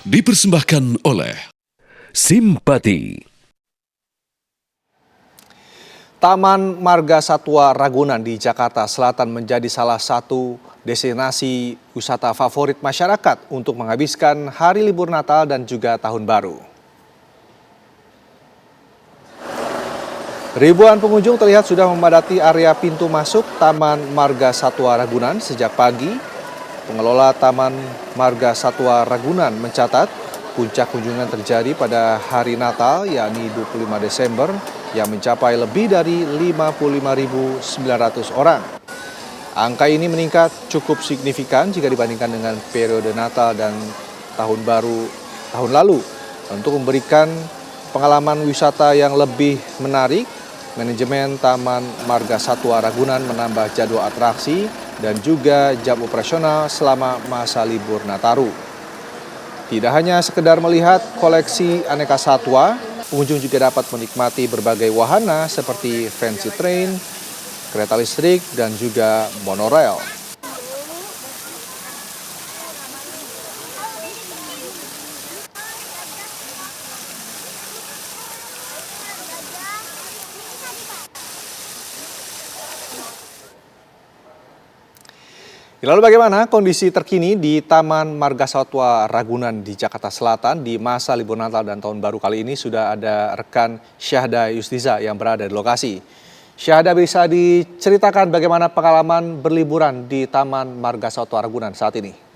dipersembahkan oleh Simpati. Taman Marga Satwa Ragunan di Jakarta Selatan menjadi salah satu destinasi wisata favorit masyarakat untuk menghabiskan hari libur Natal dan juga Tahun Baru. Ribuan pengunjung terlihat sudah memadati area pintu masuk Taman Marga Satwa Ragunan sejak pagi. Pengelola Taman Marga Satwa Ragunan mencatat puncak kunjungan terjadi pada hari Natal, yakni 25 Desember, yang mencapai lebih dari 55.900 orang. Angka ini meningkat cukup signifikan jika dibandingkan dengan periode Natal dan Tahun Baru tahun lalu. Untuk memberikan pengalaman wisata yang lebih menarik, manajemen Taman Marga Satwa Ragunan menambah jadwal atraksi dan juga jam operasional selama masa libur Nataru. Tidak hanya sekedar melihat koleksi aneka satwa, pengunjung juga dapat menikmati berbagai wahana seperti fancy train, kereta listrik, dan juga monorail. Lalu bagaimana kondisi terkini di Taman Marga Satwa Ragunan di Jakarta Selatan di masa libur Natal dan Tahun Baru kali ini? Sudah ada rekan Syahda Yustiza yang berada di lokasi. Syahda, bisa diceritakan bagaimana pengalaman berliburan di Taman Marga Satwa Ragunan saat ini?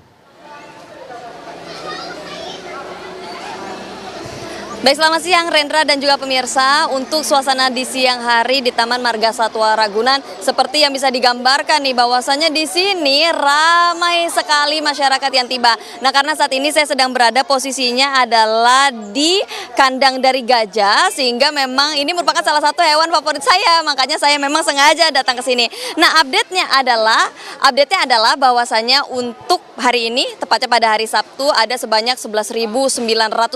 Baik, selamat siang Rendra dan juga pemirsa. Untuk suasana di siang hari di Taman Marga Satwa Ragunan, seperti yang bisa digambarkan nih, bahwasannya di sini ramai sekali masyarakat yang tiba. Nah, karena saat ini saya sedang berada posisinya adalah di kandang dari gajah, sehingga memang ini merupakan salah satu hewan favorit saya. Makanya saya memang sengaja datang ke sini. Nah, update-nya adalah bahwasannya untuk hari ini, tepatnya pada hari Sabtu, ada sebanyak 11.900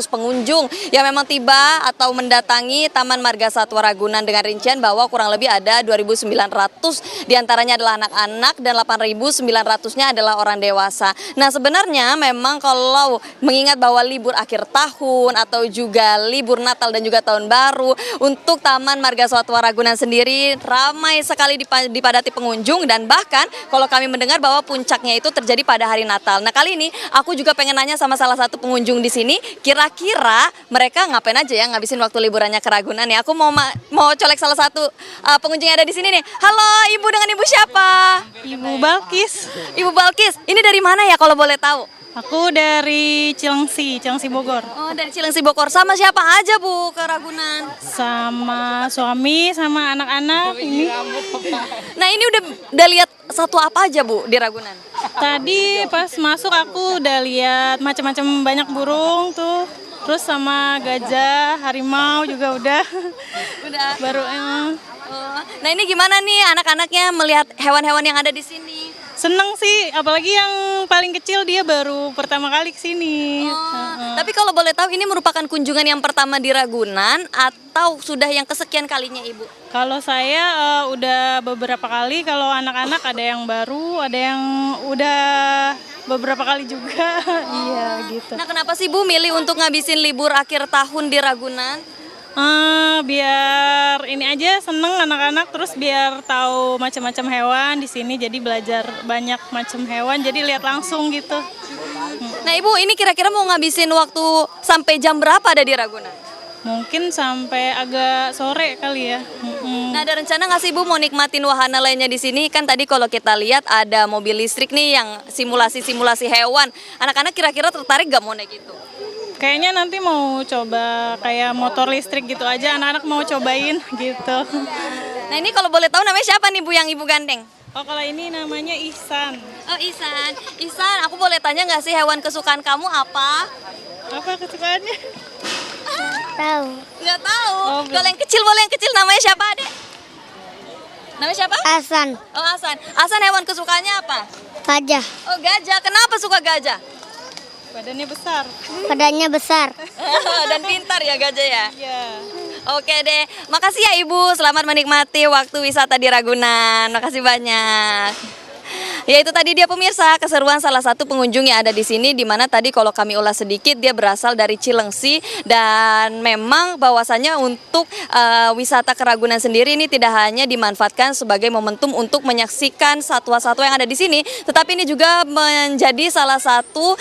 pengunjung yang memang tiba atau mendatangi Taman Marga Satwa Ragunan, dengan rincian bahwa kurang lebih ada 2.900 diantaranya adalah anak-anak dan 8.900-nya adalah orang dewasa. Nah, sebenarnya memang kalau mengingat bahwa libur akhir tahun atau juga libur Natal dan juga Tahun Baru, untuk Taman Marga Satwa Ragunan sendiri ramai sekali dipadati pengunjung, dan bahkan kalau kami mendengar bahwa puncaknya itu terjadi pada hari Natal. Nah, kali ini aku juga pengen nanya sama salah satu pengunjung di sini, kira-kira mereka ngapain aja ya ngabisin waktu liburannya ke Ragunan ya. Aku mau colek salah satu pengunjung yang ada di sini nih. Halo, Ibu, dengan Ibu siapa? Ibu Balkis. Ibu Balkis, ini dari mana ya kalau boleh tahu? Aku dari Cilengsi Bogor. Oh, dari Cilengsi Bogor. Sama siapa aja Bu ke Ragunan? Sama suami, sama anak-anak ini. Nah, ini udah lihat satwa apa aja Bu di Ragunan? Tadi pas masuk aku udah lihat macam-macam banyak burung tuh. Terus sama gajah, harimau juga udah. Udah. Baru Nah, ini gimana nih anak-anaknya melihat hewan-hewan yang ada di sini? seneng sih, apalagi yang paling kecil dia baru pertama kali kesini. Tapi kalau boleh tahu, ini merupakan kunjungan yang pertama di Ragunan atau sudah yang kesekian kalinya Ibu? Kalau saya udah beberapa kali, kalau anak-anak ada yang baru, ada yang udah beberapa kali juga. Iya gitu. Nah, kenapa sih Bu milih untuk ngabisin libur akhir tahun di Ragunan? Biar ini aja seneng anak-anak, terus biar tahu macam-macam hewan di sini, jadi belajar banyak macam hewan, jadi lihat langsung gitu. Nah Ibu, ini kira-kira mau ngabisin waktu sampai jam berapa ada di Ragunan? Mungkin sampai agak sore kali ya. Nah, ada rencana nggak sih Bu mau nikmatin wahana lainnya di sini? Kan tadi kalau kita lihat ada mobil listrik nih yang simulasi-simulasi hewan. Anak-anak kira-kira tertarik nggak mau naik itu? Kayaknya nanti mau coba kayak motor listrik gitu aja, anak-anak mau cobain gitu. Nah, ini kalau boleh tahu namanya siapa nih Bu yang Ibu gandeng? Oh, kalau ini namanya Ihsan. Oh, Ihsan. Ihsan, aku boleh tanya nggak sih hewan kesukaan kamu apa? Apa kesukaannya? Tahu. Nggak tahu. Oh, kalau yang kecil, boleh yang kecil, namanya siapa Adek? Namanya siapa? Hasan. Oh, Hasan. Hasan, hewan kesukaannya apa? Gajah. Oh, gajah. Kenapa suka gajah? Badannya besar. Badannya besar. Dan pintar ya gajah ya? Iya. Oke deh, makasih ya Ibu. Selamat menikmati waktu wisata di Ragunan. Makasih banyak. Ya itu tadi dia pemirsa, keseruan salah satu pengunjung yang ada di sini, di mana tadi kalau kami ulas sedikit dia berasal dari Cilengsi, dan memang bahwasannya untuk wisata ke Ragunan sendiri ini tidak hanya dimanfaatkan sebagai momentum untuk menyaksikan satwa-satwa yang ada di sini, tetapi ini juga menjadi salah satu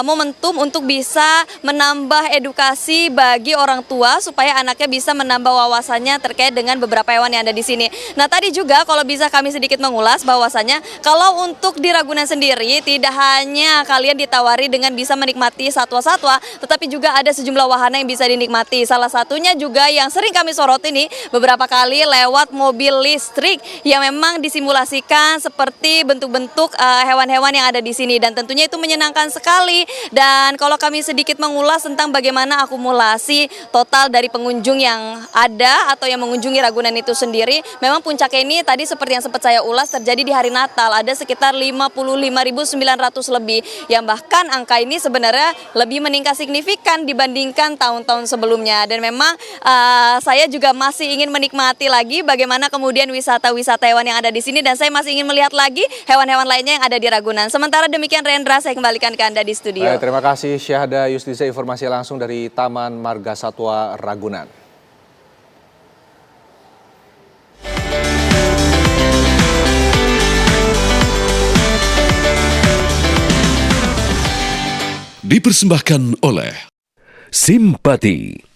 momentum untuk bisa menambah edukasi bagi orang tua supaya anaknya bisa menambah wawasannya terkait dengan beberapa hewan yang ada di sini. Nah tadi juga kalau bisa kami sedikit mengulas bahwasannya kalau untuk di Ragunan sendiri tidak hanya kalian ditawari dengan bisa menikmati satwa-satwa, tetapi juga ada sejumlah wahana yang bisa dinikmati. Salah satunya juga yang sering kami soroti ini beberapa kali lewat mobil listrik yang memang disimulasikan seperti bentuk-bentuk hewan-hewan yang ada di sini, dan tentunya itu menyenangkan sekali. Dan kalau kami sedikit mengulas tentang bagaimana akumulasi total dari pengunjung yang ada atau yang mengunjungi Ragunan itu sendiri, memang puncaknya ini tadi seperti yang sempat saya ulas terjadi di hari Natal, ada sekitar 55.900 lebih, yang bahkan angka ini sebenarnya lebih meningkat signifikan dibandingkan tahun-tahun sebelumnya. Dan memang saya juga masih ingin menikmati lagi bagaimana kemudian wisata-wisata hewan yang ada di sini, dan saya masih ingin melihat lagi hewan-hewan lainnya yang ada di Ragunan. Sementara demikian Rendra, saya kembalikan ke Anda di studio. Baik, terima kasih Syahda Yustisya, informasi langsung dari Taman Marga Satwa Ragunan. Dipersembahkan oleh Simpati.